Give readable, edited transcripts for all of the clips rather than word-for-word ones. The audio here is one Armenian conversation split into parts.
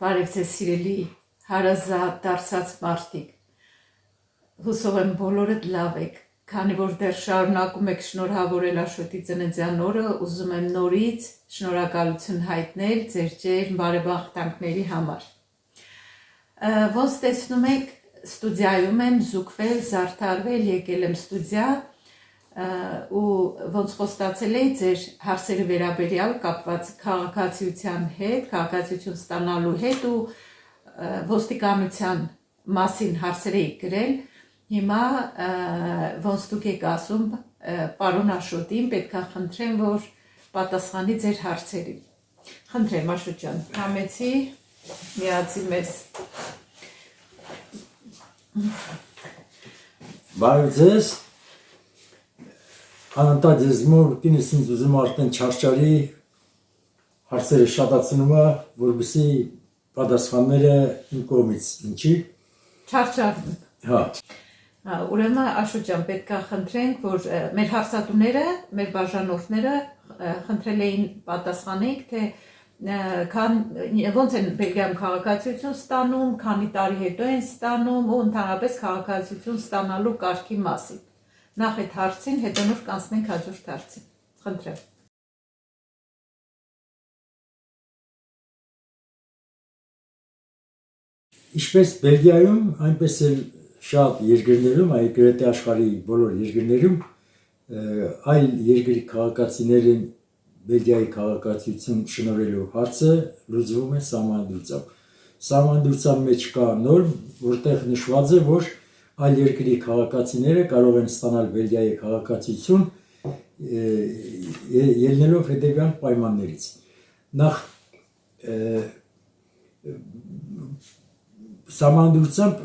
Բարև ձեզ սիրելի հարազատ դարձած մարդիկ, հուսով եմ բոլորդ լավ եք, քանի որ դեռ շարունակում եք շնորհավորել Աշոտի ծննդյան օրը, ուզում եմ նորից շնորհակալություն հայտնել ձեր ջերմ բարեբախտանքների համար։ Ոնց տեսնում եք, ստուդիայում եմ զուգվել, զարդարվել, եկել եմ ստուդիա ու ոնց խոստացել էի ձեր հարցերը վերաբերյալ կապված քաղաքացիության հետ, քաղաքացիություն ստանալու հետ ու ոստիկանության մասին հարցեր էի գրել, հիմա ոնց դուք եք ասում, պարոն Աշոտին պետք է խնդրեմ, որ պատասխանի ձեր հարցերին։ Խնդրեմ, Աշոտ ջան, համեցի, միացի մեզ։ Բարև ձեզ, անընդհատ ես մորկինս ինձ ուզում արդեն չարչարի հարցերը շատացնում է, որպեսզի պատասխանները իմ կողմից ինչի։ Չարչարվում։ Հա։ Ուրեմն Աշոտ ջան, պետք է խնդրենք, որ մեր հարցատուները, մեր բաժանորդները խնդրել էին պատասխանենք, թե ոնց են Բելգիայում քաղաքացիություն ստանում, քանի տարի հետո են ստանում ու ընդհանրապես քաղաքացիություն ստանալու կարգի մասին։ Նախ այդ հարցին, հետո նոր կանցնենք հաջորդ հարցին։ Խնդրեմ։ Ինչպես Բելգիայում, այնպես էլ շատ երկրներում, այլ գրեթե աշխարհի բոլոր երկրներում այլ երկրի քաղաքացիներին Բելգիայի քաղաքացիություն շնորհելու հարցը լուծվում է սահմանադրությամբ։ Սահմանադրության մեջ կա նորմ, որտեղ նշված է, որ այլ երկրի քաղաքացիները կարող են ստանալ Բելգիայի քաղաքացիություն ելնելով հետևյալ պայմաններից։ Նախ սահմանադրությամբ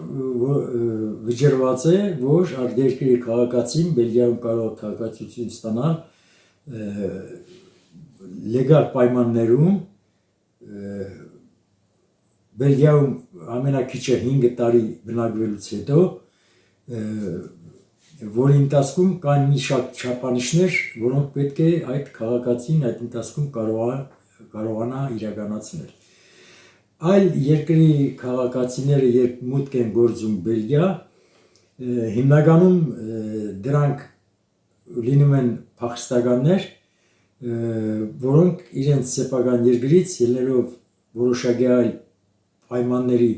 վճռված է, որ այդ երկրի քաղաքացին Բելգիայում կարող է քաղաքացիություն ստանալ լեգալ պայմաններում Բելգիայում ամենակիչը 5 տարի բնակվելուց հետո, որի ընթացքում կան մի շատ չափանիշներ, որոնք պետք է այդ քաղաքացին այդ ընթացքում կարողանա իրականացնել։ Այլ երկրի քաղաքացիները երբ մուտք են գործում Բելգիա, հիմնականում դրանք լինում են փախստականներ, որոնք իրենց սեփական երկրից ելնելով որոշակի այլ պայմանների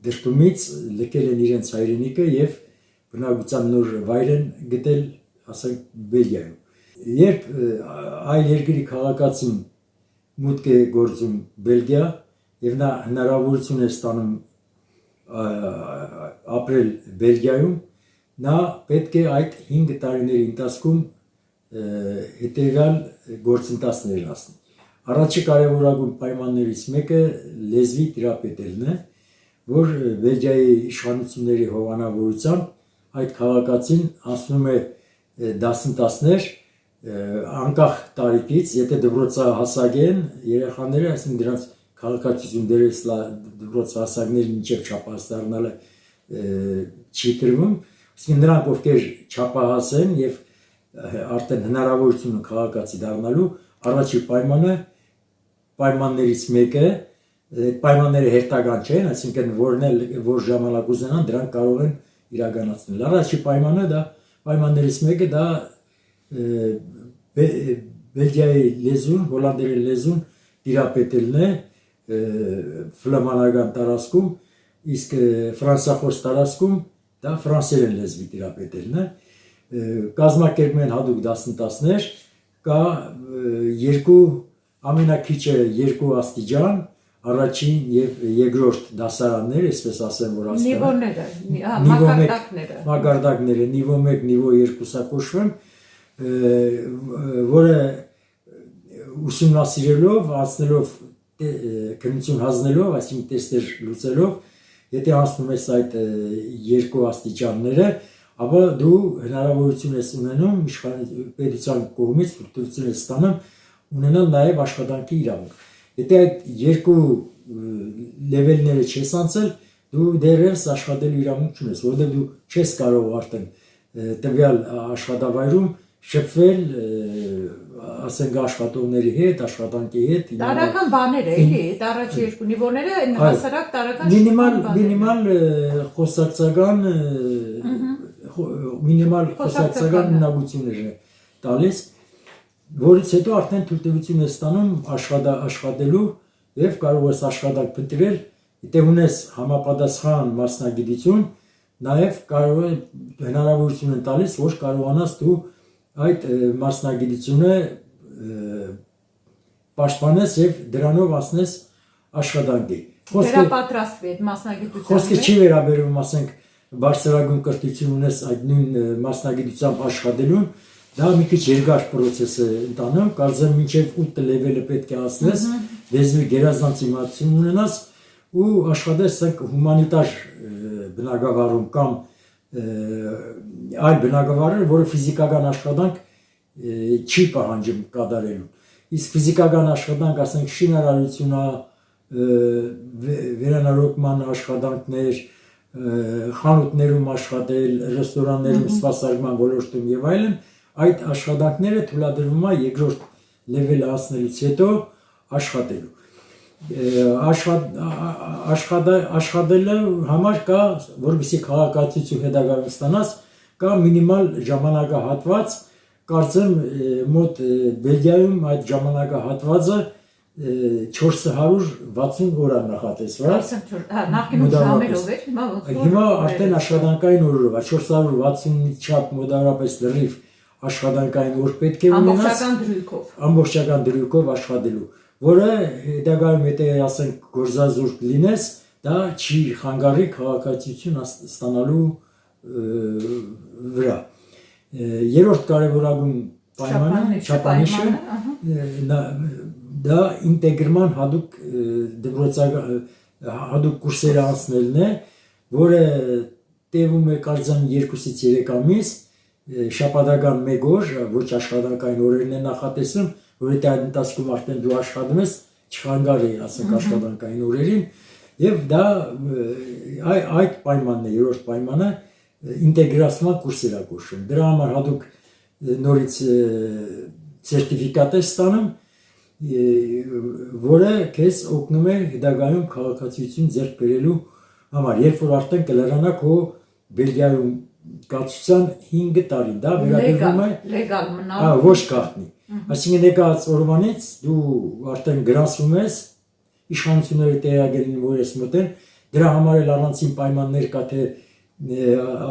դրդումից լքել են իրենց հայրենիքը եւ բնակության նոր վայր են գտել, ասենք Բելգիայում։ Երբ այլ երկրի քաղաքացին մուտք է գործում Բելգիա եւ նա հնարավորություն է ստանում ապրել Բելգիայում, նա պետք է այդ 5 տարիների ընթացքում հետեւյալ գործընթացներ անցնի։ Առաջի կարևորագույն պայմաններից մեկը լեզվի տիրապետելն է, որ Բելգիայի իշխանությունների հովանավորությամբ այդ քաղաքացին անցնում է դասընթացներ անկախ տարիքից, եթե դպրոցահասակ են երեխաները, այսինքն դրանց քաղաքացիություն դերես դպրոցահասակների մինչև չափահաս դառնալը չի տրվում, այսինքն նրանք ովքեր չափահաս են եւ արդեն հնարավորություն ունեն քաղաքացի դառնալու, առաջի պայմաններից մեկը, պայմանները հերթական չեն, այսինքն որ ժամանակ ուզենան, դրանք կարող են իրականացնել։ Առաջի պայմաններից մեկը դա Բելգիայի լեզուն, հոլանդերեն լեզուն տիրապետելն է ֆլամանական տարածքում, իսկ ֆրանսախոս տարածքում դա ֆրանսերեն լեզվի տիրապետելն է։ Կազմակերպում են հատուկ դասընթացներ, կա ամենակիչը 2 աստիճան, առաջին եւ երկրորդ դասարաններ, այսպես ասեմ, որ մակարդակները, նիվո 1, նիվո 2 կոչվում, որը ուսումնասիրելով, անցնելով քննություն հանձնելով, այսինքն տեստեր լուծելով, եթե անցնում ես այդ 2 աստիճանները, ապա դու հնարավորություն ես ունենում պետության կողմից թույլտվություն ես ստանում ունենալ նաև աշխատանքի իրավունք։ Եթե այդ 2 լեվելները չես անցել, դու դեռևս աշխատելու իրավունք չունես, որովհետև դու չես կարող արդեն տվյալ աշխատավայրում շփվել ասենք աշխատողների հետ, աշխատանքի հետ տարական բաներ էլի, այդ առաջի երկու նիվոները հասարակ տարական մինիմալ խոսակցական ունակություններ է տալիս, որից հետո արդեն թույլտվություն է ստանում աշխատելու եւ կարող ես աշխատանք փնտրել, եթե ունես համապատասխան մասնագիտություն, նաեւ կարող է հնարավորություն են տալիս, որ կարողանաս դու այդ մասնագիտությունը պաշտպանես եւ դրանով ասնես աշխատանքի։ Վերապատրաստվի այդ մասնագիտության։ Խոսքը չի վերաբերում, ասենք, բարձրագույն կրթություն ունես այդ նույն մասնագիտությամբ աշխատելուն, դա մի քիչ երկար process է ընթանում, կարծեմ մինչև 8 level-ը պետք է հասնես, լեզվի գերազանց իմացություն ունենաս ու աշխատես հումանիտար բնագավառում կամ այլ բնագավառեր, որը ֆիզիկական աշխատանք չի պահանջում կատարելու։ Իսկ ֆիզիկական աշխատանք, ասենք, շինարարություն, վերանորոգման աշխատանքներ, խանութներում աշխատել, ռեստորաններում սպասարկման ոլորտում եւ այլն, այդ աշխատանքները թույլատրվում է երկրորդ level-ը հասնելուց հետո աշխատելու։ Աշխատելու համար կա, որպեսզի քաղաքացիություն հետագայում ստանաս, կա մինիմալ ժամանակահատված, կարծեմ մոտ Բելգիայում այդ ժամանակահատվածը 460 օր է նախատեսված։ Նախկինում ժամերով էր, հիմա արդեն աշխատանքային օրերով է, 460-ի չափ մոտավորապես լրիվ աշխատանքային օր պետք է ունենաս, ամբողջական դրույքով աշխատելու, որը հետագայում եթե ասենք գործազուրկ լինես, դա չի խանգարի քաղաքացիություն ստանալու վրա։ Երրորդ կարևորագույն պայմանը, չափանիշը, դա ինտեգրման հատուկ կուրսեր անցնելն է, որը տևում է կարծեմ 2-ից 3 ամիս, շաբաթական 1 օր, ոչ աշխատանքային օրերն է նախատեսում, որ այդ ընթացքում արդեն դու աշխատում ես, չխանգարի ասենք աշխատանքային օրերին, եւ դա այդ պայմանն է, երրորդ պայմանը ինտեգրացման կուրսեր է կոչվում։ Դրա համար հատուկ նորից սերտիֆիկատ է ստանում, որը քեզ օգնում է հետագայում քաղաքացիություն ձեռք բերելու համար, երբ որ արդեն կլրանա քո Բելգիայում կացության 5 տարին, դա վերաբերվում է լեգալ մնալու, ոչ գաղտնի։ Այսինքն եկած օրվանից դու արդեն գրանցվում ես, իշխանությունները տեղակայել որ ես մտել, դրա համար էլ առանցին պայմաններ կա, թե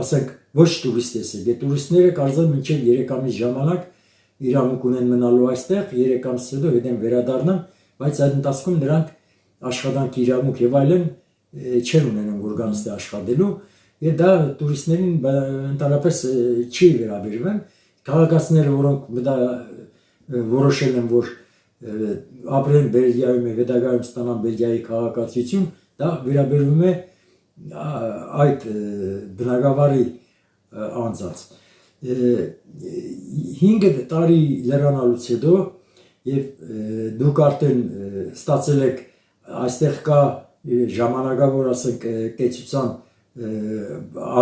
ասենք ոչ տուրիստ ես եկել, տուրիստները կարծեմ մինչև 3 ամիս ժամանակ իրավունք ունեն մնալու այստեղ, 3 ամսից հետո հետ են վերադառնան, բայց այդ ընթացքում նրանք աշխատանքի իրավունք եւ այլն չեն ունենում, որ գան ստե աշխատելու, եւ դա տուրիստներին ընդհանրապես չի վերաբերվում։ Քաղաքացիները, որոնք որոշել են, որ ապրեն Բելգիայում եւ հետագայում ստանան Բելգիայի քաղաքացիություն, դա վերաբերվում է այդ բնագավառի անձանց։ 5 տարի լրանալուց հետո եւ դուք արդեն ստացել եք այստեղ կա ժամանակավոր ասենք կեցության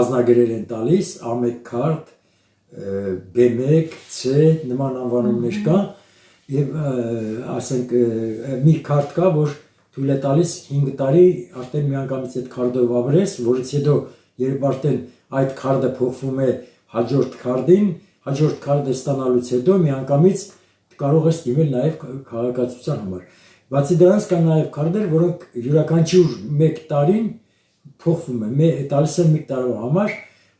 ազնագրեր են տալիս, A1 քարտ, B1, C նման անվանումներ կա եւ ասենք մի քարտ կա, որ թույլ է տալիս 5 տարի արդեն միանգամից այդ քարտով ապրես, որից հետո երբ արդեն այդ քարտը փոխվում է հաջորդ քարտին, հաջորդ քարտը ստանալուց հետո միանգամից կարող ես դիմել նաեւ քաղաքացիության համար։ Բացի դրանից կան նաեւ քարտեր, որոնք յուրաքանչյուր 1 տարին փոխվում են, տալիս են 1 տարվա համար,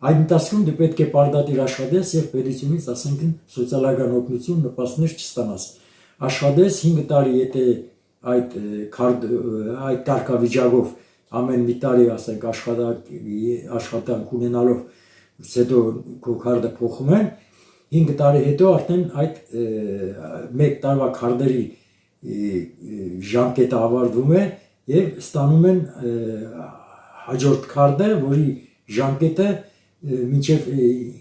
այդ ընթացքում դու պետք է պարտադիր աշխատես եւ պետությունից ասենք սոցիալական օգնություն նպաստներ չստանաս։ Աշխատես 5 տարի, եթե այդ կարգավիճակով ամեն մի տարի ասենք աշխատանք ունենալով հետո քո քարտը փոխում են, 5 տարի հետո արդեն այդ 1 տարվա քարտերի ժամկետը ավարտվում է եւ ստանում են հաջորդ քարտը, որի ժամկետը մինչև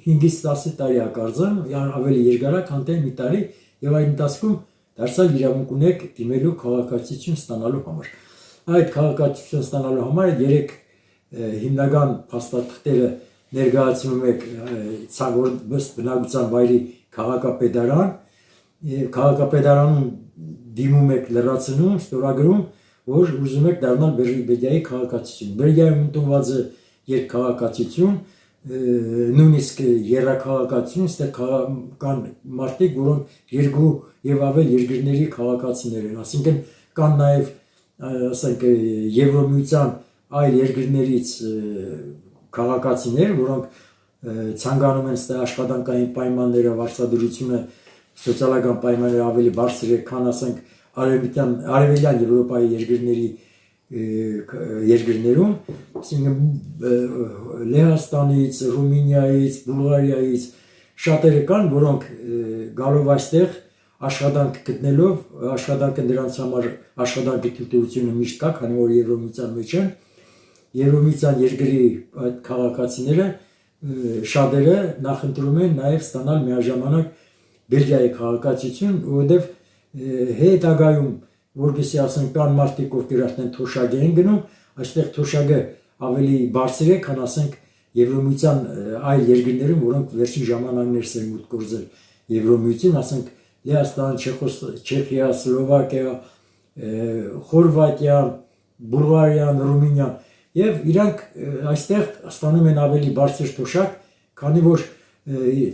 5-ից 10 տարի է կարծեմ, ավելի երկար է, քան թե մի տարի, եւ այդ ընթացքում դարձյալ իրավունք ունեք դիմելու քաղաքացիություն ստանալու համար։ Այդ քաղաքացիություն ստանալու համար 3 հիմնական փաստաթղթերը ներկայացնում եք բնակության վայրի քաղաքապետարան եւ քաղաքապետարանում դիմում եք լրացնում, ստորագրում, որ ուզում եք դառնալ Բելգիայի քաղաքացիություն։ Բելգիայում ընդունված է երկքաղաքացիություն, նույնիսկ երրաքաղաքացիություն, այստեղ կան մարդիկ, որոնք երկու եւ ավել երկրների քաղաքացիներ են, այսինքն կան նաեւ ասենք Եվրոմիության այլ երկրներից քաղաքացիներ, որոնք ցանկանում են ստե աշխատանքային պայմանները, վարձատրությունը, սոցիալական պայմանները ավելի բարձր է, քան ասենք արևելյան Եվրոպայի երկրներում, այսինքն Լեհաստանից, Ռումինիայից, Բուլղարիայից շատերը կան, որոնք գալով այստեղ աշխատանք գտնելով, աշխատանքը նրանց համար աշխատանքի թույլտվությունը միշտ կա, քանի որ Եվրոմիության մեջ են, Եվրոմիության երկրի այդ քաղաքացիները շատերը նախընտրում են նաև ստանալ միաժամանակ Բելգիայի քաղաքացիություն, որովհետև հետագայում, որպեսզի ասենք կան մարդիկ, ովքեր արդեն թոշակի են գնում, այստեղ թոշակը ավելի բարձր է, քան ասենք Եվրոմիության այլ երկրներում, որոնք վերջին ժամանակներս են մուտք գործել Եվրոմիություն, ասենք Լեհաստան, Չեխիա, Սլովակիա, Խորվատիա, Բուլղարիա, Ռումինիա եւ իրանք այստեղ ստանում են ավելի բարձր թոշակ, քանի որ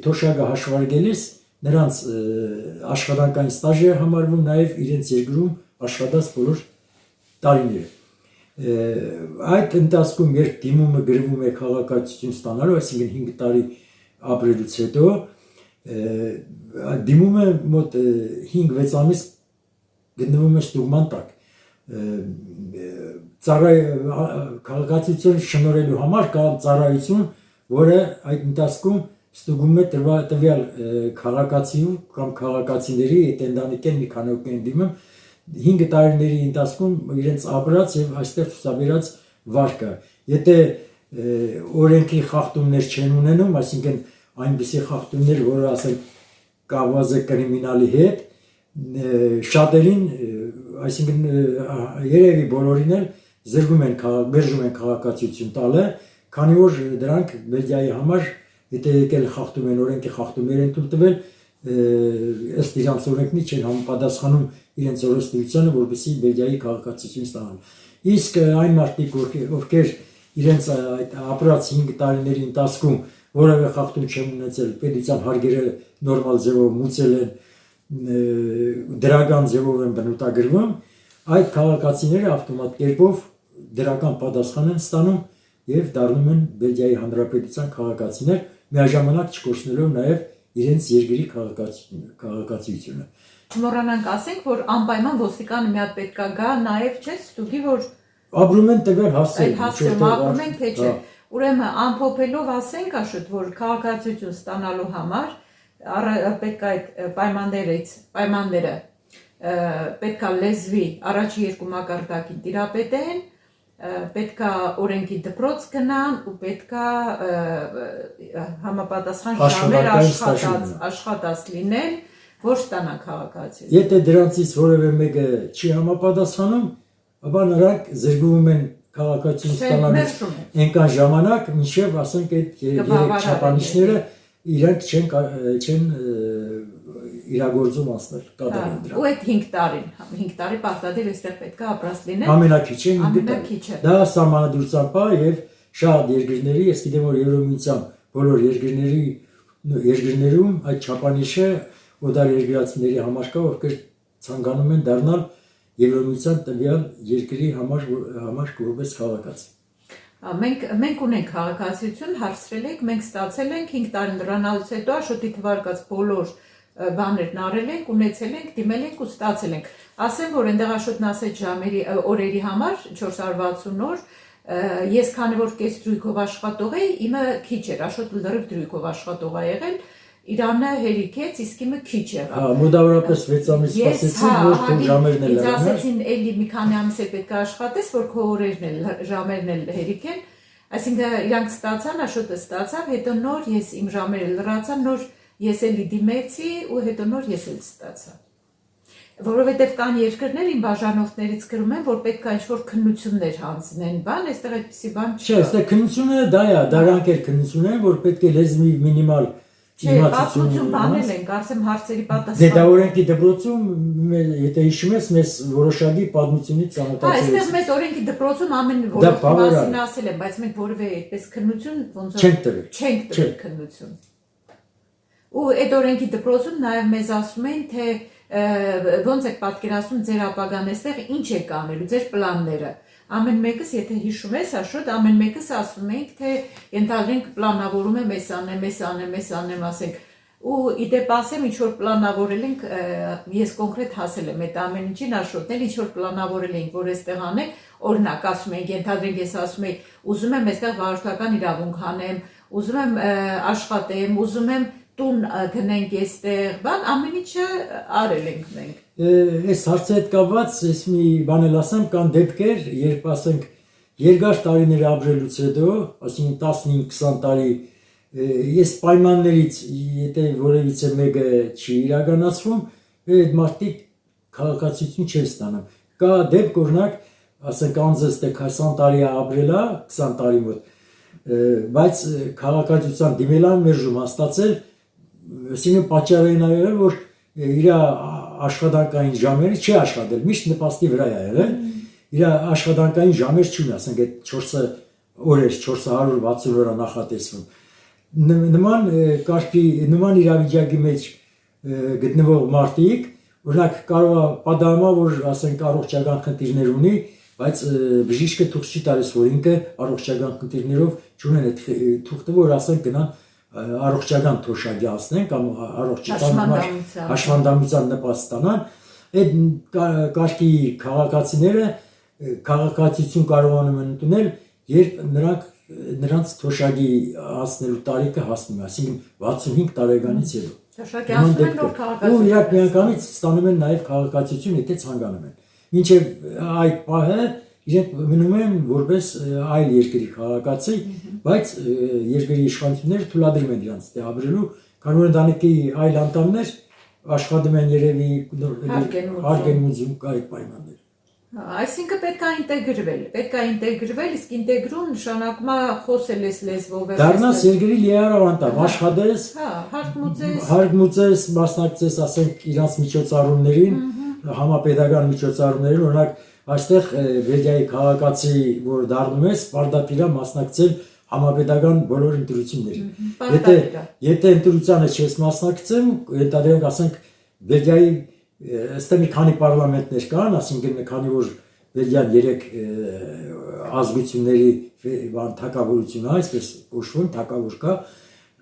թոշակը հաշվարկելիս նրանց աշխատանքային ստաժը համարվում նաեւ իրենց երկրում աշխատած բոլոր տարիները։ Այդ ընթացքում երբ դիմումը գրվում է քաղաքացիություն ստանալու, այսինքն 5 տարի ապրելուց հետո դիմումը մոտ 5-6 ամիս գտնվում է ստուգման տակ։ Քաղաքացիություն շնորհելու համար կա ծառայություն, որը այդ ընթացքում ստուգում է տվյալ քաղաքացիու կամ քաղաքացիների ընտանիք են մի քանի օգեն դիմում 5 տարիների ընթացքում իրենց ապրած եւ այստեղ ցուցաբերած վարկը։ Եթե օրենքի խախտումներ չեն ունենում, այսինքն այնպիսի խախտումներ, որը ասենք կապված է կրիմինալի հետ, շատերին, այսինքն երևի բոլորին էլ զրկում են բերժում են քաղաքացիություն տալը, քանի որ դրանք Բելգիայի համար, եթե եկել խախտում են օրենքի խախտումներ են թույլ տվել, ըստ իրանց օրենքնի չեն համապատասխանում իրենց օրենսդրությանը, որպեսզի Բելգիայի քաղաքացիություն ստանան։ Իսկ այն մարդիկ, ովքեր իրենց այդ ապրած 5 տարիների ընթացքում որևէ խախտում չեն ունեցել, պետության հարգերը նորմալ ձևով մուծել են, դրական ձևով են բնութագրվում, այդ քաղաքացիները ավտոմատ կերպով դրական պատասխան են ստանում եւ դառնում են Բելգիայի Հանրապետության քաղաքացիներ, միաժամանակ չկորցնելով նաեւ իրենց երկրի քաղաքացիությունը։ Չմոռանանք ասենք, որ անպայման ոստիկանը մի հատ պետքա գա նաեւ չէ, ստուգի որ ապրում են տվյալ հասցեին, ապրում են թե չէ։ Ուրեմն ամփոփելով ասենք աշուտ, որ քաղաքացիություն ստանալու համար պետք է այդ պայմանները պետք է լեզվի առաջի 2 մակարդակին տիրապետեն, պետք է օրենքի դպրոց գնան ու պետք է համապատասխան ժամեր աշխատած լինեն, որ ստանան քաղաքացիություն։ Եթե դրանցից որևէ մեկը չի համապատասխանում, ապա նրանք զրկվում են քաղաքացիություն ստանալուց այնքան ժամանակ, մինչև ասենք այդ չափանիշները իրանք չեն իրագործում անցնել կատարել դրանք։ Ու այդ 5 տարի պարտադիր այստեղ պետք է ապրած լինեն։ Ամենակիչը 5 տարի։ Դա սահմանադրությամբ է եւ շատ երկրների, ես գիտեմ որ Եվրոմիության բոլոր երկրներում այդ չափանիշը օտար երկրացիների համար կա, ովքեր ցանկանում են դառնալ Եվրոմիության տվյալ երկրի համար որպես քաղաքացի։ Մենք ունենք քաղաքացիություն, հարցրել եք, մենք ստացել ենք 5 տարի դրանալուց հետո աշոտի թվարկած բոլոր բաներն արել ենք, ունեցել ենք, դիմել ենք ու ստացել ենք։ Ասեմ, որ այնտեղ աշոտն ասեց ժամերի օրերի համար 460 օր, ես քանի որ կես դրույքով աշխատող էի, իմը քիչ էր, աշոտը լրիվ դրույքով աշխատող է եղել, Իրանը հերիքեց, իսկ իմը քիչ եղավ։ Հա, մոտավորապես 6 ամիս սպասեցին, որ քո ժամերն էլ ինձ ասեցին, էլի մի քանի ամիս է պետք է աշխատես, որ քո օրերն էլ ժամերն էլ հերիքեն։ Այսինքն իրանք ստացան, աշոտը ստացավ, հետո նոր ես իմ ժամերը լրացա, նոր ես էլի դիմեցի ու հետո նոր ես էլ ստացա։ Որովհետև կան երկրներ իմ բաժանորդներից գրում են, որ պետք է ինչ-որ քննություններ հանձնեն, բան, այստեղ այդպիսի բան չկա։ Չէ, այստեղ քննությունը դա է, դրանք էլ քննություն են, որ պետք է լեզվի մինիմալ Չէ, պատմություն բանել ենք, ասեմ հարցերի Դե դա պատասխան։ օրենքի դպրոցում եթե հիշում ես, մեզ որոշակի պատմությունից ծանոթացրեցին։ Այստեղ մեզ օրենքի դպրոցում ամեն Դա որոշ բավարար մասին է։ ասել են, բայց մենք որևէ այդպես քննություն ոնց Չենք տվել։ չենք տվել քննություն։ Ու այդ օրենքի դպրոցում նաև մեզ ասում են, թե ոնց եք պատկերացնում ձեր ապագան այստեղ, ինչ եք անելու, ձեր պլանները։ Ամեն մեկս, եթե հիշում ես, աշոտ, ամեն մեկս ասում ենք, թե ենթադրենք պլանավորում եմ էս անեմ, ասենք։ Ու իդեպ ասեմ, ինչ որ պլանավորել ենք, ես կոնկրետ հասել եմ այդ ամեն ինչին, աշոտնել, ինչ որ պլանավորել ենք, որ այստեղ անենք, օրինակ ասում ենք, ենթադրենք ես ասում եմ, ուզում եմ այստեղ վարորդական իրավունք հանեմ, ուզում եմ աշխատեմ, ուզում եմ տուն գնենք այստեղ, բան ամեն ինչը արել ենք մենք։ Այս հարցի հետ կապված ես մի բան էլ ասեմ, կան դեպքեր, երբ ասենք երկար տարիներ ապրելուց հետո, ասենք 15-20 տարի ես պայմաններից եթե որևիցե մեկը չի իրականացվում, այդ մարդիկ քաղաքացիություն չեն ստանում։ Կա դեպք, օրինակ, ասենք անձս 20 տարի է ապրել, 20 տարի մոտ, բայց քաղաքացիության դիմելան մերժում հաստատել, այսինքն պատճառը այն է, որ իր աշխատանքային ժամերը չի աշխատել, միշտ նպաստի վրա է եղել, իր աշխատանքային ժամեր չունի, ասենք այդ 4 օրեր, 460 օր նախատեսվում։ Նման իրավիճակի մեջ գտնվող մարդիկ, օրինակ կարող է պատահում, որ ասենք առողջական խնդիրներ ունի, բայց բժիշկը թուղթ չի տալիս, որ ինքը առողջական խնդիրներով չունեն այդ թուղթը, որ ասենք գնան առողջական թոշակի ասնեն կամ հաշվանդամության նպաստ ստանան, այդ կարգի քաղաքացիները քաղաքացիություն կարողանում են ընդունել, երբ նրանց թոշակի հասնելու տարիքը հասնում է, այսինքն 65 տարեկանից հետո։ Թոշակի ասում են, որ քաղաքացիություն։ Ու իհարկե միանգամից ստանում են նաև քաղաքացիություն, եթե ցանկանում են։ Մինչև այդ պահը իրենք մնում են որպես այլ երկրի քաղաքացի, բայց երկրի իշխանությունները թույլատրում են իրենց դե ապրելու, քանի որ ընտանիքի այլ անդամներ աշխատում են երևի հարկ են ուզում այդ պայմաններ։ Այսինքն պետք է ինտեգրվել, իսկ ինտեգրում նշանակում է խոսել ես լեզվով։ Դառնաս երկրի լիարավ անդամ, աշխատես, հարգմուծես, մասնակցես, ասենք, իրանց միջոցառումներին, համապետական միջոցառումներին, օրինակ այստեղ Բելգիայի քաղաքացի, որ դառնում ես, պարտադիր է մասնակցել համապետական բոլոր ընտրություններին։ Եթե ընտրությանը չես մասնակցում, ենթադրենք, ասենք, Բելգիայի այստեղ մի քանի պարլամենտներ կան, ասինքն մի քանի որ Բելգիան 3 ազգությունների թագավորություն է, այսպես կոչվում, թագավոր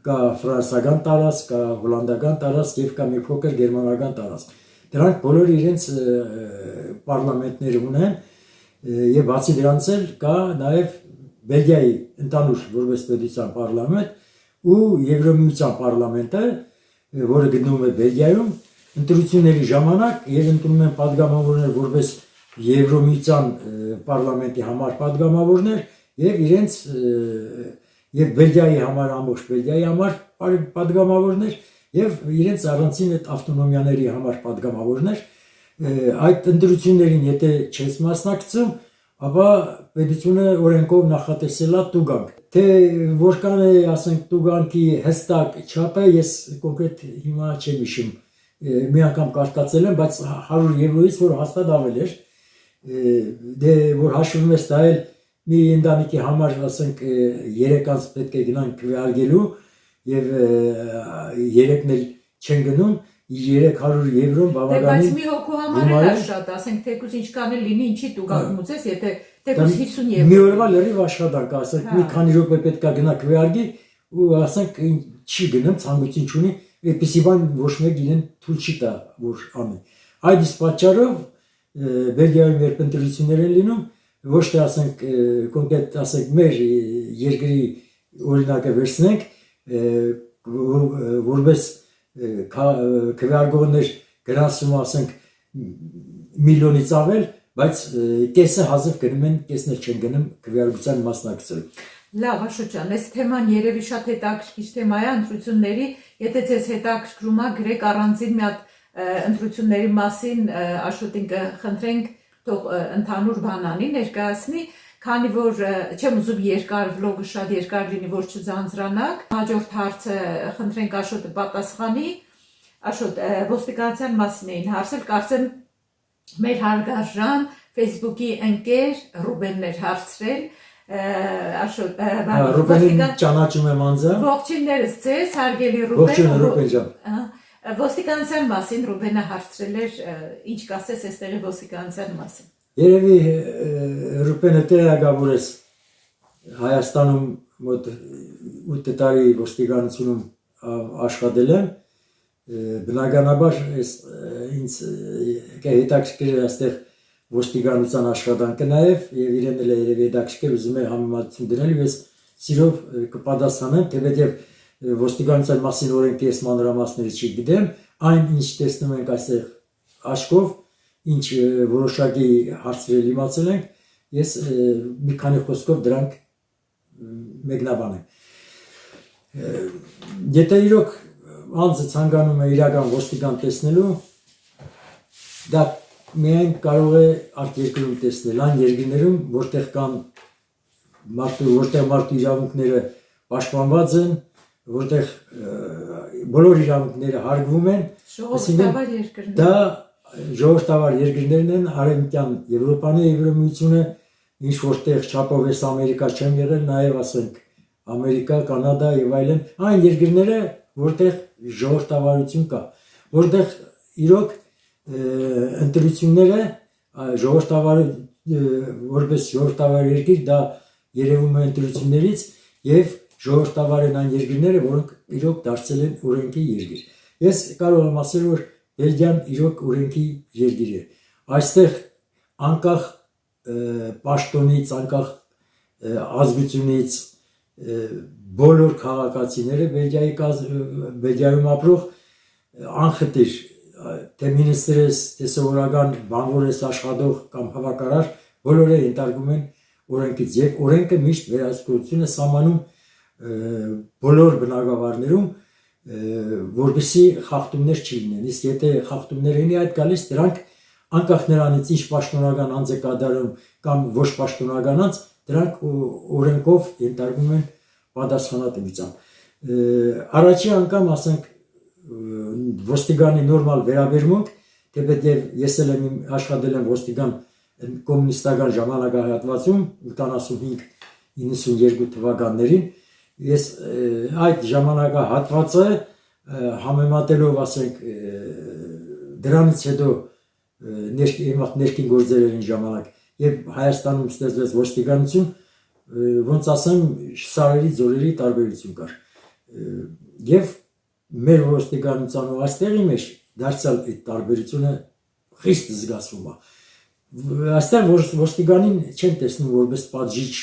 կա ֆրանսիական տարածք, կա հոլանդական տարածք եւ կա մի փոքր գերմանական տարածք։ Դրանք բոլորը իրենց պարլամենտներ ունեն եւ բացի դրանից էլ կա նաեւ Բելգիայի ընդհանուր որպես պետության պարլամենտ ու Եվրոմիության պարլամենտը, որը գտնվում է Բելգիայում, ընտրությունների ժամանակ եւ ընդունում են падգամավորներ որպես Եվրոմիության պարլամենտի համար падգամավորներ եւ իրենց եւ Բելգիայի համար ամբողջ Բելգիայի համար падգամավորներ եւ իրենց առանցին այդ ավտոնոմիաների համար падգամավորներ այդ ընտրություններին եթե չես մասնակցում, ապա պետությունը օրենքով նախատեսել է տուգանք։ Թե որքան է, ասենք, տուգանքի հստակ չափը, ես կոնկրետ հիմա չեմ հիշում, մի անգամ կարտացել եմ, բայց 100 եվրոից որ հաստատ ավել էր, դե որ հաշվում ես տայել մի ընտանիքի համար, ասենք, 3 անց պետք է գնան քվեարկելու եւ 3-ն էլ չեն գնում, 300 եվրոն բավականին։ Բայց մի հոգու համար է շատ, ասենք, թեկուզ ինչքան էլ լինի, ինչի տուգանք մուծես, եթե թեկուզ 50 եվրո։ Մի օրվա լրիվ աշխատանք, ասենք, մի քանի րոպե պետք է գնա քվեարկի ու ասենք չի գնում, ցանկություն չունի, այդպիսի բան ոչ մեկ իրեն թույլ չի տա, որ անի։ Այդ իսկ պատճառով Բելգիայում երբ ընտրություններ են լինում, ոչ թե ասենք կոնկրետ ասենք մեր երկրի օրինակը վերցնենք, որպես քվեարկողներ գրանցում ասենք միլիոնից ավել, բայց կեսը հազիվ գնում են, կեսն էլ չեն գնում քվեարկության մասնակցելու։ Լավ, Աշոտ, այս թեման երևի շատ հետաքրքիր թեմա է ընտրությունների, եթե ձեզ հետաքրքրում է, գրեք առանձին մի հատ ընտրությունների մասին Աշոտին կխնդրենք թող ընդհանուր բանանի ներկայացնի, քանի որ չեմ ուզում երկար վլոգը շատ երկար լինի, որ չձանձրանաք, հաջորդ հարցը խնդրենք Աշոտը պատասխանի, Աշոտ ոստիկանության մասին էին հարցել, կարծեմ մեր հարգարժան Facebook-ի ընկեր Ռուբենն էր հարցրել, Աշոտ Ռուբենին ճանաչում եմ անձամբ։ Ողջույններս ձեզ, հարգելի Ռուբեն։ Ողջույն Ռուբեն ջան։ Ոստիկանության մասին Ռուբենը հարցրել էր, ինչ կասես այստեղի ոստիկանության մասին։ Երևի Ռուբենը տեղակայվեց Հայաստանում մոտ 8 տարի ոստիկանությունում աշխատել եմ, բնականաբար ինձ հետաքրքիր է այստեղ ոստիկանության աշխատանքը նաև եւ իրեն էլ երևի հետաքրքիր ուզում է համեմատություն դնել եւ ես սիրով կպատասխանեմ, թեպետեւ ոստիկանության մասին օրենքի ես մանրամասները չգիտեմ, այն ինչ տեսնում ենք այստեղ աչքով, ինչ որոշակի հարցեր իմացել ենք, ես մի քանի խոսքով դրանք մեկնաբանեմ։ Եթե իրոք անձը ցանկանում է իրական ոստիկան տեսնելու, դա միայն կարող է արտերկրում տեսնել, այն երկրներում, որտեղ կան մարդու իրավունքները պաշտպանված են, որտեղ բոլոր իրավունքները հարգվում են, ժողովրդավար երկրներ։ Դա ժողովրդավար երկրներն են, Արևմտյան Եվրոպան է, Եվրամիությունը, ինչ որտեղ չափով էս Ամերիկա չեմ եղել, նաև ասենք Ամերիկա, Կանադա եւ այլն, այն երկրները, որտեղ ժողովրդավարություն կա, որտեղ իրոք ընտրությունները որպես ժողովրդավար երկիր դա երևում է ընտրություններից եւ ժողովրդավար են այն երկրները, որոնք իրոք դարձել են օրենքի երկիր։ Ես կարող եմ ասել, որ Բելգիան իրոք օրենքի երկիր է։ Այստեղ անկախ պաշտոնից, անկախ ազգությունից բոլոր քաղաքացիները Բելգիայում ապրող անխտիր թե մինիստրը, թե սովորական բանվոր աշխատող կամ հավաքարար, բոլորը ենթարկվում են օրենքից եւ օրենքը միշտ վերահսկողություն է սահմանում բոլոր բնակավարներում, որպեսզի խախտումներ չլինեն։ Իսկ եթե խախտումներ լինի, այդ գալիս դրանք անկախ նրանից ինչ պաշտոնական անձ է կատարում կամ ոչ պաշտոնական անձ, դրանք օրենքով ենթարկվում են պատասխանատվության։ Առաջի անգամ ասենք ոստիգանի նորմալ վերաբերմունք, թեպետև ես էլ եմ աշխատել եմ ոստիգան կոմունիստական ժամանակահատվածում 85-92 թվականներին, ես այդ ժամանակահատվածը համեմատելով ասենք դրանից հետո ներքին գործերին ժամանակ եւ Հայաստանում ստեղծվեց ոստիկանություն, ոնց ասեմ, սարերի ձորերի տարբերություն կար։ Եվ մեր ոստիկանության ու այստեղի մեջ դարձյալ այդ տարբերությունը խիստ զգացվում է։ Այստեղ ոստիկանին չեն տեսնում որպես պատժիչ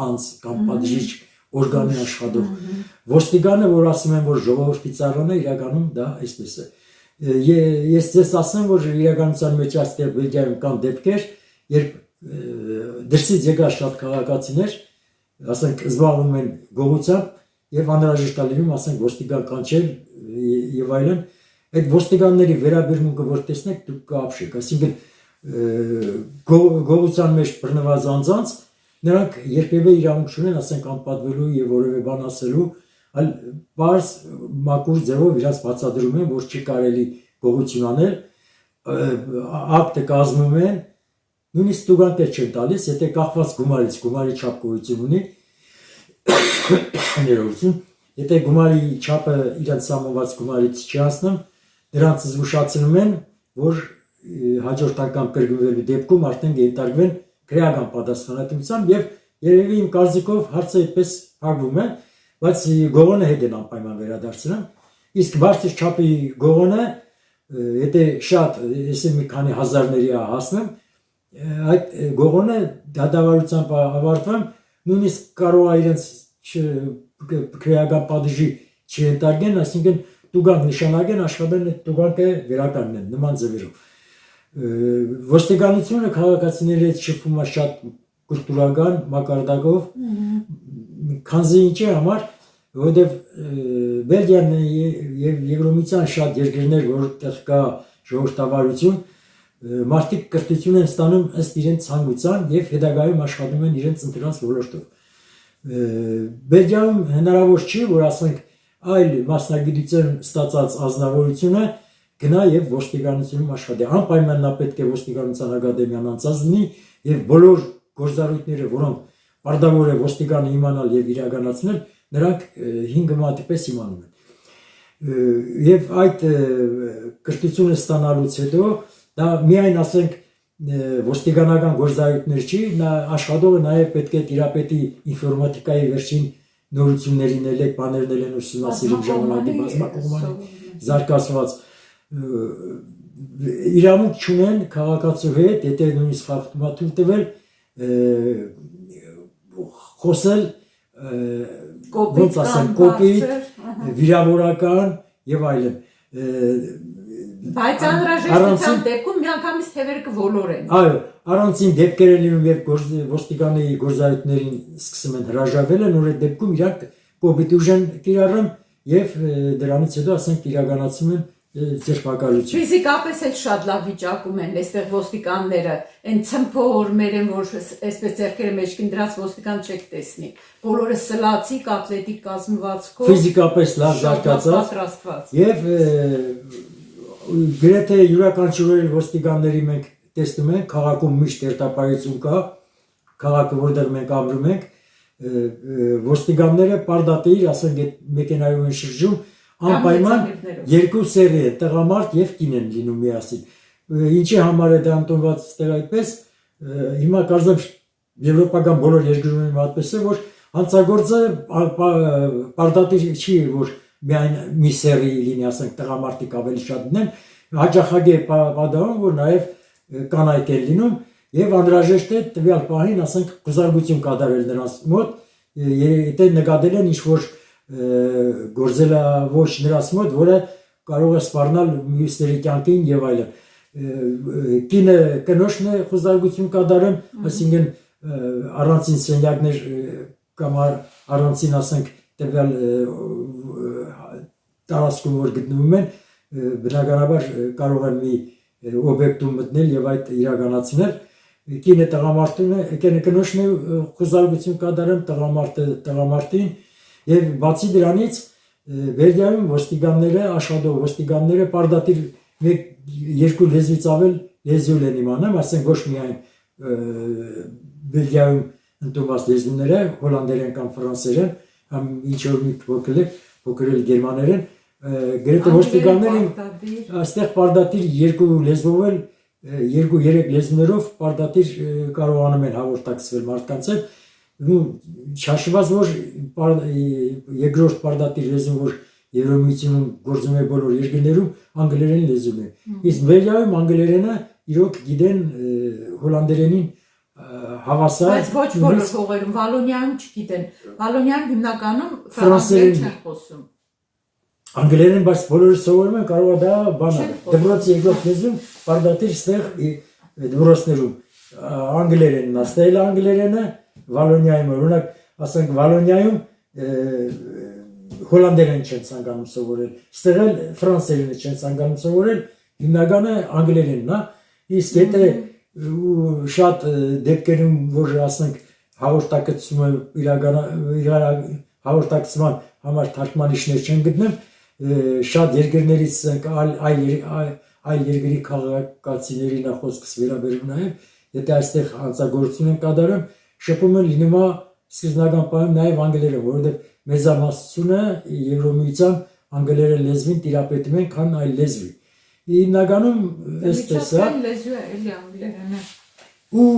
անձ կամ պատժիչ օրգանի աշխատող։ Ոստիկանը, որ ասում են, որ ժողովրդի ծառան է, իրականում դա այսպես է։ Ես ձեզ ասեմ, որ իրականության մեջ այստեղ Բելգիայում կան դեպքեր, երբ դրսից եկած շատ քաղաքացիներ, ասենք, զբաղվում են գողությամբ եւ անհրաժեշտ է լինում, ասենք, ոստիկան կանչել եւ այլն, այդ ոստիկանների վերաբերմունքը որ տեսնեք, դուք կապշեք, այսինքն գողության մեջ բռնված անձանց նրանք երբևէ իրավունք չունեն, ասենք, անպատվելու եւ որևէ բան ասելու, այլ բարձ մաքուր ձևով իրաց բացատրում են, որ չի կարելի գողություն անել, ակտը կազմում են, նույնիսկ տուգանք չեն տալիս, եթե կախված գումարից, գումարի չափ գոյություն ունի, ներողություն, եթե գումարի չափը իրենց սահմանված գումարից չի հասնում, դրանց զգուշացնում են, որ հաջորդ անգամ կրկնվելու դեպքում արդեն ենթարկվեն քրեական պատասխանատվության եւ երևի իմ կարծիքով հարցը այդպես փակվում է, բայց գողոնը հետ են անպայման վերադարձնում, իսկ բարձր չափի գողոնը, եթե շատ, ես մի քանի հազարների է հասնում, այդ գողոնը դատավարությամբ ավարտվում, նույնիսկ կարող է իրենց քրեական պատժի չենթարկեն, այսինքն տուգանք նշանակեն, աշխատեն այդ տուգանքը վերականգնեն նման ձևերով։ Ոստիկանությունը քաղաքացիների հետ շփվում է շատ կուլտուրական մակարդակով, քանզի ինչի համար, որովհետև Բելգիան եւ Եվրոմիության շատ երկրներ, որտեղ կա ժողովրդավարություն, մարդիկ կրթություն են ստանում ըստ իրենց ցանկության եւ հետագայում աշխատում են իրենց ընտրած ոլորտով։ Բելգիայում հնարավոր չի, որ ասենք այլ մասնագիտություն ստացած ազնվորությունը գնա եւ ոստիկանությունում աշխատի։ Անպայման նա պետք է ոստիկանության ակադեմիան անցած լինի եւ բոլոր գործառույթները, որոնք պարտավոր է ոստիկանը իմանալ եւ իրականացնել, նրանք 5 մատի պես իմանում են։ Եվ այդ կրթությունը ստանալուց հետո դա միայն ասենք ոստիկանական գործառույթներ չի, նա աշխատողը նաեւ պետք է տիրապետի ինֆորմատիկայի վերջին նորություններին էլ բաներն են ուսումնասիրում ժամանակի բազմակողմանի զարգացված իրավունք չունեն քաղաքացու հետ, եթե նույնիսկ խախտումա թույլ տվել խոսել ոնց ասեմ կոպիտ, վիրավորական եւ այլն։ Բայց անհրաժեշտության դեպքում միանգամից թևերը կոլորեն։ Այո, առանցին դեպքեր են լինում, երբ ոստիկանի գործառույթներին սկսում են հրաժարվել, նոր այդ դեպքում իրանք կոպիտ ուժ են կիրառում եւ դրանից հետո ասենք իրականացում են ձերբակալություն։ Ֆիզիկապես էլ շատ լավ վիճակում են այստեղ ոստիկանները, այն ցմփորներ են, որ այսպես ձեռքերը մեջքին դրած ոստիկան չեք տեսնի։ Բոլորը սլացիկ, ատլետիկ կազմվածքով, ֆիզիկապես լավ զարգացած եւ գրեթե յուրաքանչյուր ոստիկանների մենք տեսնում ենք քաղաքում միշտ երթապայություն կա, քաղաքը որտեղ մենք ապրում ենք, ոստիկանները պարդատեիր, ասենք այդ մեքենայով են շրջում, անպայման երկու սերի է, տղամարդ եւ կին են լինում միասին։ Ինչի համար է դա ընդունված այդտեղ այդպես, հիմա կարծեմ եվրոպական բոլոր երկրներում այդպես է, որ հանցագործը պարդատիր չի, որ միայն մի սերի լինի, ասենք տղամարդիկ ավելի շատ լինեն, հաճախակի է պատահում, որ նաեւ կանայք են լինում եւ անհրաժեշտ է տվյալ պահին, ասենք գուզարգություն կատարել նրանց մոտ, եթե նկատել են ինչ-որ գործելավոճ նրանց մոտ, որը կարող է սպառնալ մյուսների կյանքին եւ այլն։ Կինը կնոջն է խոզարգություն կատարում, այսինքն առանցին սենյակներ կամ առանցին ասենք տվյալ տարածքում որ գտնվում են, բնականաբար կարող են մի օբյեկտում մտնել եւ այդ իրականացնել։ Կինը տղամարդուն է, կնոջն է խոզարգություն կատարում, տղամարդը տղամարդին եւ բացի դրանից Բելգիայում ոստիկանները, աշխատող ոստիկանները պարդատիր 1-2 լեզվից ավել լեզու են իմանում, ասենք ոչ միայն Բելգիայում ընդունված լեզուները, հոլանդերեն կամ ֆրանսերեն, կամ ինչ որ մի փոքր գերմաներեն, գրեթե ոստիկանները այստեղ պարդատիր 2 լեզվով էլ 2-3 լեզուներով պարդատիր կարողանում են հաղորդակցվել մարդկանց հետ։ Չհաշված որ երկրորդ պարդատիր լեզուն, որ Եվրոմիությունում գործում է բոլոր երկրներում, անգլերեն լեզուն է։ Իսկ Բելգիայում անգլերենը իրոք գիտեն հոլանդերենին հավասար։ Բայց ոչ բոլոր փողերում, Վալոնիայում չգիտեն։ Վալոնիայում հիմնականում ֆրանսերեն չեն խոսում։ Անգլերեն, բայց բոլորը սովորում են, կարող է դա բան է։ Դպրոցի երկրորդ լեզուն պարդատիր ստեղ դպրոցներում անգլերենն է, ստել անգլերենը Վալոնիայում, օրինակ, ասենք Վալոնիայում հոլանդերեն չեն ցանկանում սովորել, ստեղ էլ ֆրանսերենը չեն ցանկանում սովորել, հիմնականը անգլերենն է, իսկ եթե շատ դեպքերում, որ ասենք հաղորդակցման համար թարգմանիչներ չեն գտնում, շատ երկրներից այլ երկրի քաղաքացիների նախոսքս վերաբերում նաև, եթե այստեղ հանցագործություն են կատարում, շփումը լինում է սկզբնական պահում նաև անգլերեն, որովհետև մեծամասնությունը Եվրոմիության անգլերեն լեզվին տիրապետում են, քան այլ լեզվի։ Հիմնականում այսպես է։ Լեզու է էլի անգլերենը։ Ու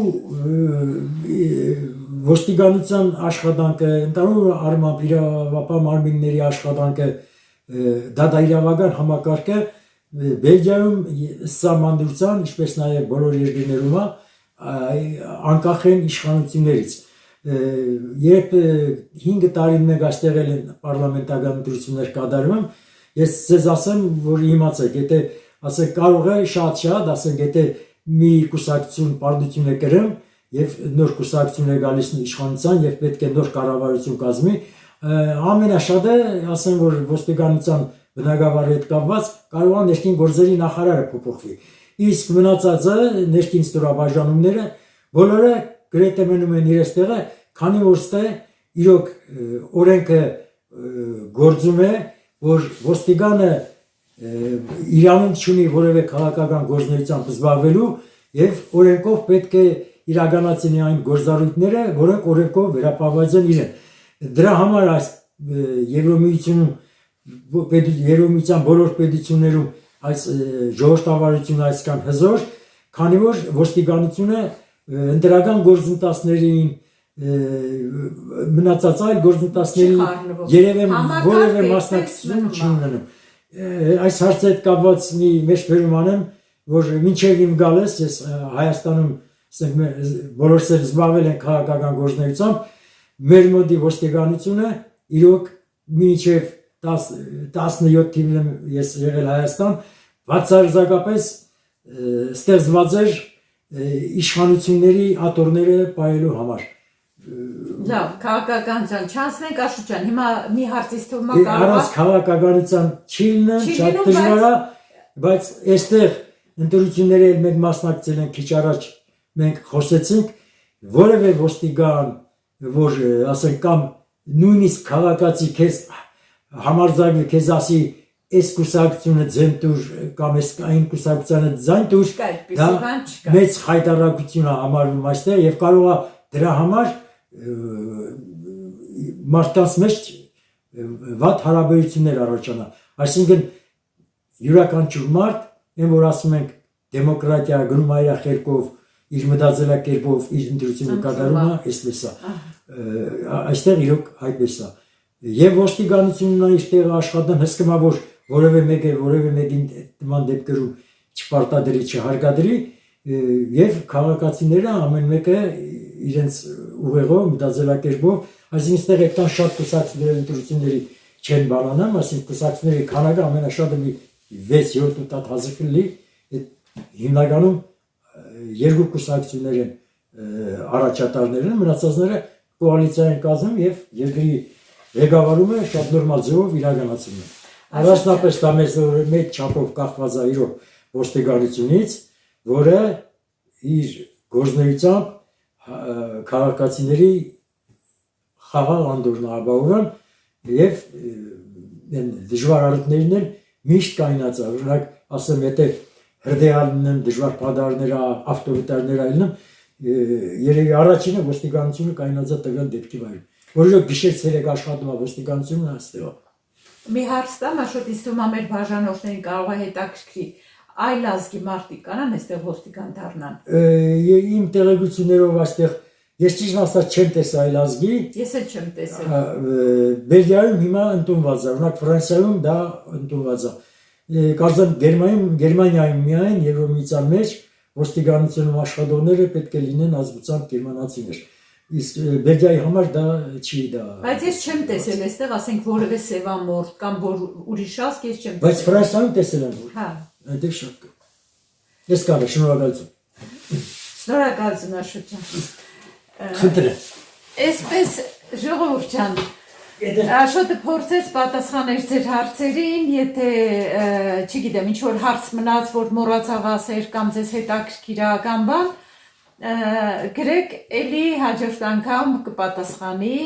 ոստիկանության աշխատանքը, ընդհանուր առմամբ իրավապահ մարմինների աշխատանքը, դատաիրավական համակարգը Բելգիայում սահմանադրության, ինչպես նաև բոլոր երկրներում անկախ են իշխանություններից։ Երբ 5 տարին մեկ այստեղ են պարլամենտական ընտրություններ կատարվում, ես ձեզ ասեմ, որ իմացեք, եթե ասենք կարող է շատ, ասենք եթե մի կուսակցություն պարտություն է կրում եւ նոր կուսակցություն է գալիս իշխանության եւ պետք է նոր կառավարություն կազմի, ամենաշատը ասեմ, որ ոստիկանության բնակավարի հետ կապված կարող է ներքին գործերի նախարարը փոփոխվի։ իսկ մնացածը ներքին ստորաբաժանումները բոլորը գրեթե մնում են իրենց տեղը, քանի որ ստե իրոք օրենքը գործում է, որ ոստիկանը իրավունք չունի որևէ քաղաքական գործունեությամբ զբաղվելու եւ օրենքով պետք է իրականացնի այն գործառույթները, որոնք օրենքով վերապահված են իրեն։ Դրա համար այս Եվրոմիության բոլոր պետություններում այս ժողովրդավարությունը այսքան հզոր, քանի որ ոստիկանությունը ընտրական գործընթացներին մնացած այլ գործընթացների երևեմ որևէ մասնակցություն չի ունենում։ Այս հարցը հետ կապված մի մեջբերում անեմ, որ մինչև իմ գալես ես Հայաստանում բոլորս էլ զբաղվել են քաղաքական գործունեությամբ, մեր մոտի ոստիկանությունը իրոք մինչև 17 թիվն ես եղել Հայաստան, բացարձակապես ստեղծված էր իշխանությունների աթոռները պահելու համար։ Լավ, քաղաքականության չանցնենք Աշոտ ջան, հիմա մի հարցից թվում է առանց քաղաքականության չի լինում, շատ դժվար է, բայց այստեղ ընտրությունների էլ մենք մասնակցել ենք քիչ առաջ մենք խոսեցինք, որևէ ոստիկան, որ ասենք կամ նույնիսկ քաղաքացի քեզ համարձակվի քեզ ասի այս կուսակցությունը ձեն տուր կամ այն կուսակցությանը ձայն տուր, դա մեծ խայտարակություն է համարվում այստեղ եւ կարող է դրա համար մարդկանց մեջ վատ հարաբերություններ առաջանա։ Այսինքն յուրաքանչյուր մարդ, այն որ ասում ենք դեմոկրատիա գրում այր խերկով իր մտածելակերպով իր ընտրությունը կատարում է, այսպես է։ Այստեղ իրոք այդպես է։ Եվ ոստիկանությունն իր տեղը աշխատան հսկումա որ որևէ մեկին նման դեպքերում չպարտադրի, չհարկադրի եւ քաղաքացիները ամեն մեկը իրենց ուղեղով, մտածելակերպով, այսինքն այստեղ այդքան շատ կուսակցությունների ընտրությունների չեն բանանամ, այսինքն կուսակցությունների քանակը ամենաշատը մի 6-7 հազար կլինի, հիմնականում երկու կուսակցություններ են առաջատարներն, մնացածները կոալիցիա են կազմում եւ երկրի ղեկավարումը շատ նորմալ ձևով իրականացնում են։ Առանձնապես դա մեծ չափով կախված է իրոք ոստիկանությունից, որը իր գործունեությամբ քաղաքացիների խաղաղ անդորն ապահովում եւ դժվար առիթներն էլ միշտ կայնած է։ Օրինակ ասեմ, եթե հրդեհալն են դժվար պադարները, ավտորիտարները այլն, երևի առաջինը ոստիկանությունը կայնած է տվյալ դեպքի վայրում։ Որովհետեւ գիշեր ցերեկ աշխատում է ոստիկանությունը այստեղ։ Մի հարց տամ, Աշոտից թվում է մեր բաժանորդներին կարող է հետաքրքրի այլ ազգի մարդիկ կանան այստեղ ոստիկան դառնան։ Իմ տեղեկություններով այստեղ ես ճիշտ ասած չեմ տեսել այլ ազգի։ Ես էլ չեմ տեսել։ Բելգիայում հիմա ընդունված է, օրինակ Ֆրանսիայում դա ընդունված է։ Կարծեմ Գերմանիայում միայն Եվրոմիության մեջ ոստիկանությունում աշխատողները պետք է լինեն ազգությամբ գերմանացիներ։ Իսկ Բելգիայի համար դա չի դա։ Բայց ես չեմ տեսել այստեղ, ասենք որևէ սևամորթ կամ որ ուրիշ ազգ ես չեմ տեսել։ Բայց Ֆրանսիայում տեսել եմ որ։ Հա։ Դե շատ կա։ Ես կարող շնորհակալություն։ Շնորհակալություն Աշոտ ջան։ Խնդրեմ։ Այսպես ժողովուրդ ջան, Աշոտը փորձեց պատասխանել ձեր հարցերին, եթե չգիտեմ, ինչ որ հարց մնաց, որ մոռացավ ասել կամ ձեզ հետաքրքիր կամ բան, գրեք էլի հաջորդ անգամ կպատասխանի։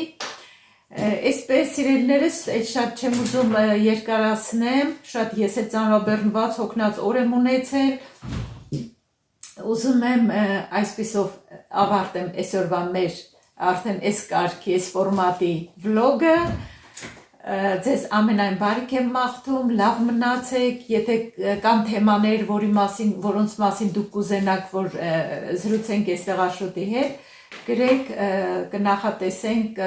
Այսպես սիրելիներս, այդ շատ չեմ ուզում երկարացնեմ, շատ ես էլ ծանրաբեռնված հոգնած օր եմ ունեցել։ Ուզում եմ այսպիսով ավարտեմ այսօրվա մեր արդեն այս կարգի, այս ֆորմատի վլոգը, ձեզ ամենայն բարիք եմ մաղթում, լավ մնացեք, եթե կան թեմաներ, որոնց մասին դուք կուզենաք, որ զրուցենք այստեղ Աշոտի հետ, գրեք, կնախատեսենք,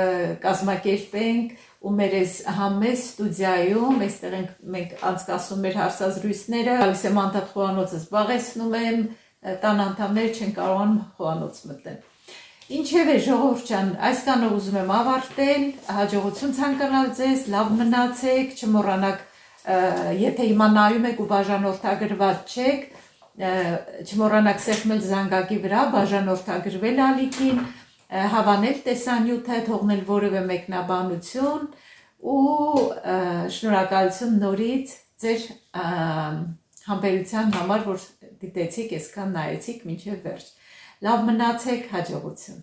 կազմակերպենք ու մեր այս համես ստուդիայում, այստեղ մենք անցկացնում մեր հարցազրույցները, գալիս եմ անդադ խոհանոցը զբաղեցնում եմ, տան անդամները չեն կարողանում խոհանոց մտնել։ Ինչևէ ժողովուրդ ջան, այսքանով ուզում եմ ավարտել, հաջողություն ցանկանալ ձեզ, լավ մնացեք, չմոռանաք, եթե հիմա նայում եք ու բաժանորդագրված չեք, չմոռանաք սեղմել զանգակի վրա, բաժանորդագրվել ալիքին, հավանել տեսանյութը, թողնել որևէ մեկնաբանություն ու շնորհակալություն նորից ձեր Համբերության համար, որ դիտեցիք, այսքան նայեցիք մինչև վերջ։ Լավ մնացեք, հաջողություն։